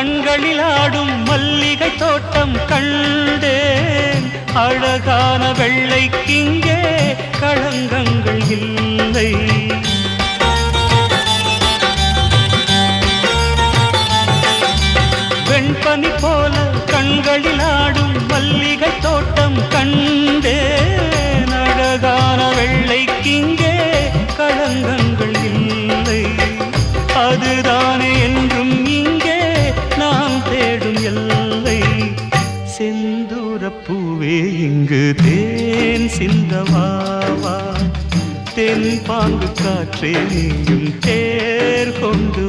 கண்களில் ஆடும் மல்லிகை தோட்டம் கண்டேன். அழகான வெள்ளைக்கிங்கே களங்கங்கள் இல்லை. வெண்பனி போல கண்களில் ஆடும் மல்லிகை தோட்டம் கண்டேன். அழகான வெள்ளைக்கிங்கே களங்கங்கள் இல்லை. அதுதானே என்றும் இங்கே நாம் தேடும் எல்லை. செந்தூரப்பூவே இங்கு தேன் சிந்தவாவா, தென் பாங்கு காற்றே நீயும் தேர் கொண்டு